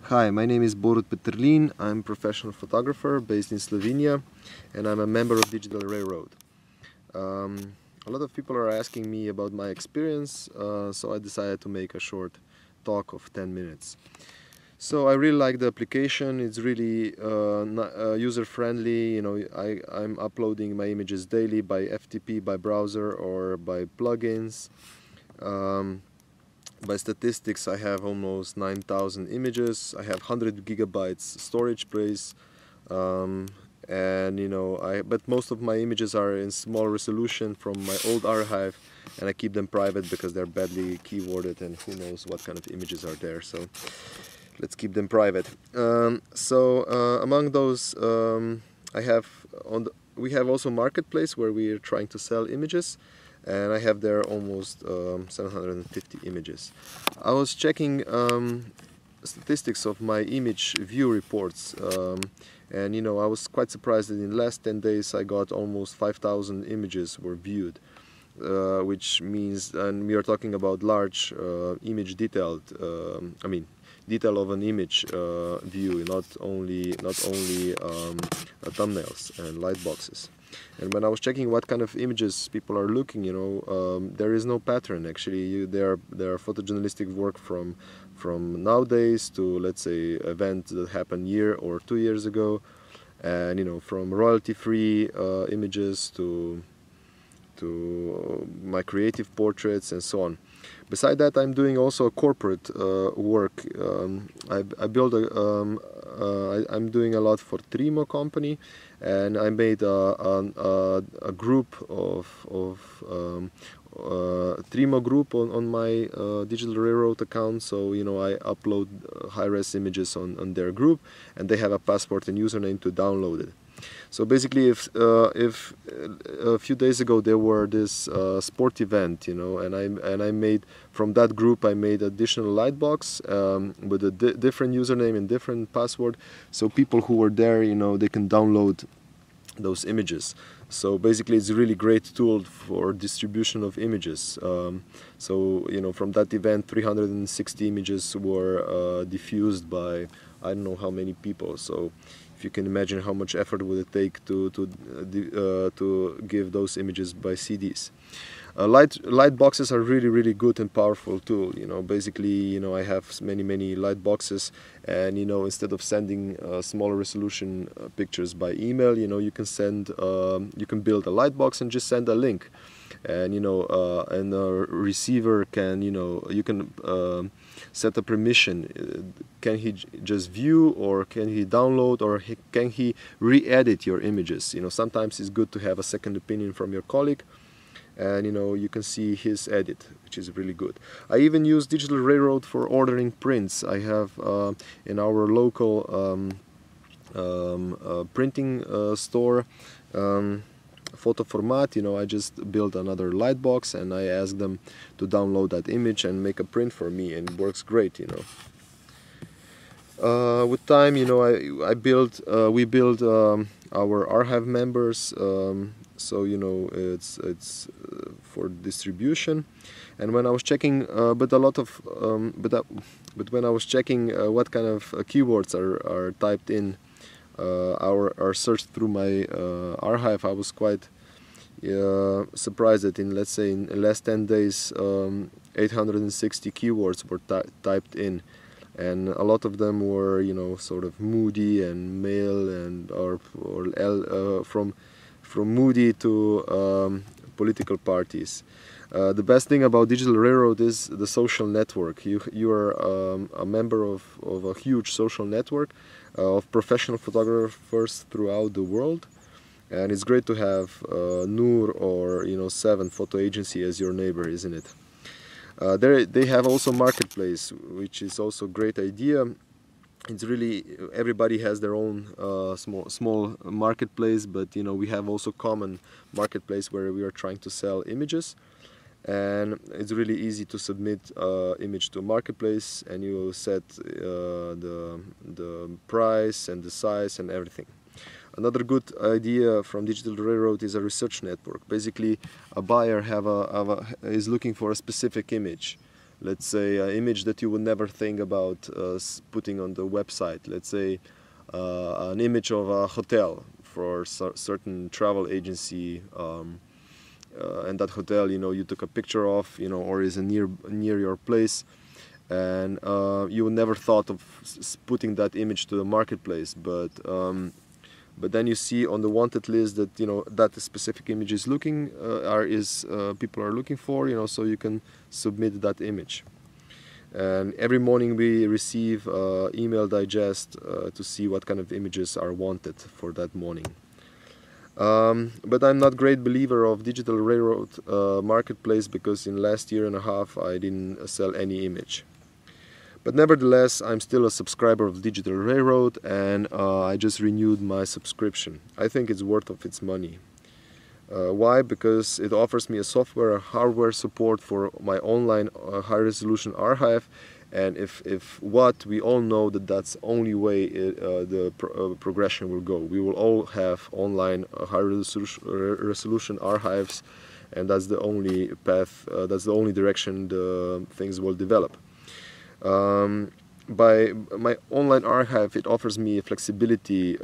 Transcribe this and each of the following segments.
Hi, my name is Borut Peterlin. I'm a professional photographer based in Slovenia, and I'm a member of Digital Railroad. A lot of people are asking me about my experience, so I decided to make a short talk of 10 minutes. So I really like the application. It's really user-friendly. I'm uploading my images daily by FTP, by browser, or by plugins. By statistics, I have almost 9,000 images. I have 100 gigabytes storage space, but most of my images are in small resolution from my old archive, and I keep them private because they're badly keyworded, and who knows what kind of images are there. So let's keep them private. Among those, we have also marketplace where we are trying to sell images. And I have there almost 750 images. I was checking statistics of my image view reports, and I was quite surprised that in the last 10 days I got almost 5,000 images were viewed, which means, and we are talking about large image detailed, detail of an image view, not only thumbnails and light boxes. And when I was checking what kind of images people are looking, there is no pattern actually. There are photojournalistic work from nowadays to, let's say, events that happened a year or 2 years ago, and from royalty-free images to my creative portraits and so on. Beside that, I'm doing also corporate work. I'm doing a lot for Trimo company, and I made a group of Trimo group on my Digital Railroad account. So I upload high-res images on their group, and they have a password and username to download it. So basically, if a few days ago there were this sport event, and I made from that group, I made additional lightbox with a different username and different password, so people who were there, they can download those images. So basically, it's a really great tool for distribution of images. From that event, 360 images were diffused by I don't know how many people. So if you can imagine how much effort would it take to give those images by CDs. Light boxes are really good and powerful tool. Basically, I have many light boxes, and instead of sending smaller resolution pictures by email, you can build a light box and just send a link, and and a receiver can you can set a permission. Can he just view, or can he download, or can he re-edit your images? Sometimes it's good to have a second opinion from your colleague, and you can see his edit, which is really good. I even use Digital Railroad for ordering prints. I have in our local printing store, Photoformat, I just built another light box, and I ask them to download that image and make a print for me, and it works great. With time, we build our archive members, so it's for distribution. And when I was checking, but when I was checking what kind of keywords are typed in, are searched through my archive, I was quite surprised that in the last 10 days 860 keywords were typed in, and a lot of them were sort of moody and male, and from moody to political parties. The best thing about Digital Railroad is the social network. You are a member of a huge social network of professional photographers throughout the world, and it's great to have Noor or 7 Photo Agency as your neighbor, isn't it? They have also marketplace, which is also a great idea. It's really, everybody has their own small marketplace, but we have also common marketplace where we are trying to sell images, and it's really easy to submit image to a marketplace, and you set the price and the size and everything. Another good idea from Digital Railroad is a research network. Basically, a buyer is looking for a specific image. let's say an image that you would never think about putting on the website. Let's say an image of a hotel for certain travel agency, and that hotel, you know, you took a picture of, you know, or is near your place, and you would never thought of putting that image to the marketplace, but then you see on the wanted list that, you know, that specific image is people are looking for, you know, so you can submit that image. And every morning we receive email digest to see what kind of images are wanted for that morning. But I'm not a great believer of Digital Railroad marketplace, because in last year and a half I didn't sell any image. But nevertheless, I'm still a subscriber of Digital Railroad, and I just renewed my subscription. I think it's worth of its money. Why? Because it offers me a software and hardware support for my online high-resolution archive, and if what we all know that's the only way the progression will go. We will all have online high-resolution archives, and that's the only path, that's the only direction the things will develop. By my online archive, it offers me flexibility,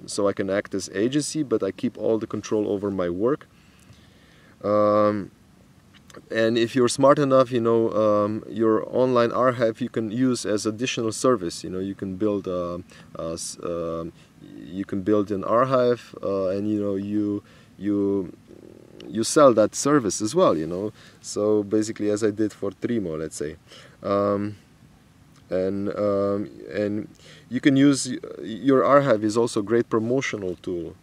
so I can act as agency, but I keep all the control over my work. And if you're smart enough, you know, your online archive you can use as additional service. You know, you can build an archive, and you know, you sell that service as well. You know, so basically, as I did for Trimo, let's say. And you can use your archive is also a great promotional tool.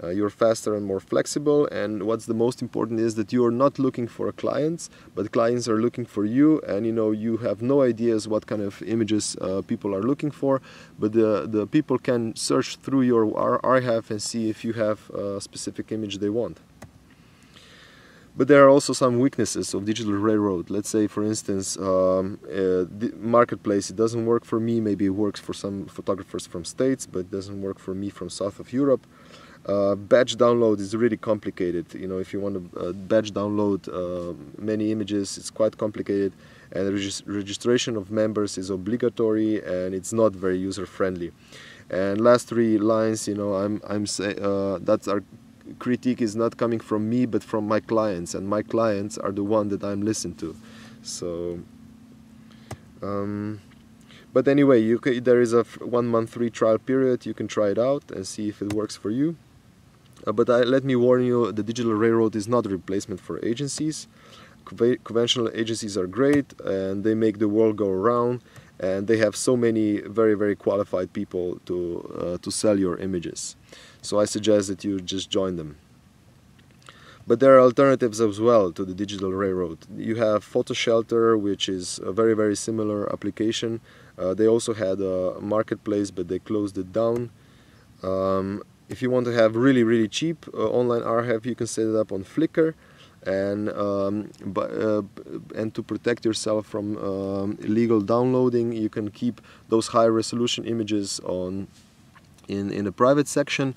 You're faster and more flexible, and what's the most important is that you are not looking for clients, but clients are looking for you, and you know, you have no ideas what kind of images people are looking for, but the people can search through your archive and see if you have a specific image they want. But there are also some weaknesses of Digital Railroad. Let's say, for instance, the marketplace, it doesn't work for me. Maybe it works for some photographers from States, but it doesn't work for me from south of Europe. Batch download is really complicated. You know, if you want to batch download many images, it's quite complicated, and registration of members is obligatory, and it's not very user-friendly. And last three lines, you know, I'm saying that's our critique is not coming from me, but from my clients, and my clients are the one that I'm listening to. So, but anyway, there is a 1 month free trial period. You can try it out and see if it works for you. But let me warn you, the Digital Railroad is not a replacement for agencies. Conventional agencies are great, and they make the world go around, and they have so many very, very qualified people to sell your images. So I suggest that you just join them. But there are alternatives as well to the Digital Railroad. You have PhotoShelter, which is a very, very similar application. They also had a marketplace, but they closed it down. If you want to have really, really cheap online archive, you can set it up on Flickr. And to protect yourself from illegal downloading, you can keep those high-resolution images in a private section,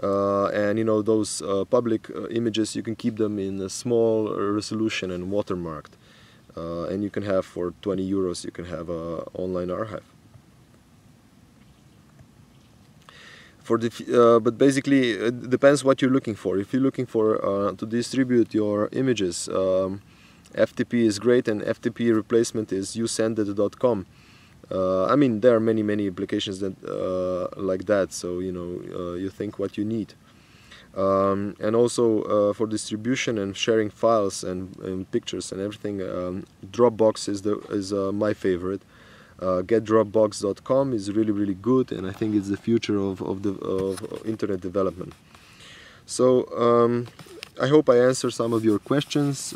and you know, those public images, you can keep them in a small resolution and watermarked, and you can have for 20 euros you can have an online archive. But basically it depends what you're looking for. If you're looking for to distribute your images, FTP is great, and FTP replacement is usendit.com. I mean, there are many applications that like that, so you know, you think what you need. And also for distribution and sharing files and pictures and everything, Dropbox is my favorite. GetDropbox.com is really good, and I think it's the future of internet development. So I hope I answered some of your questions.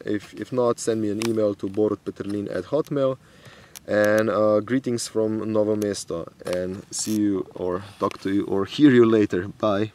If not, send me an email to borutpeterlin@hotmail. And greetings from Novo Mesto, and see you or talk to you or hear you later. Bye.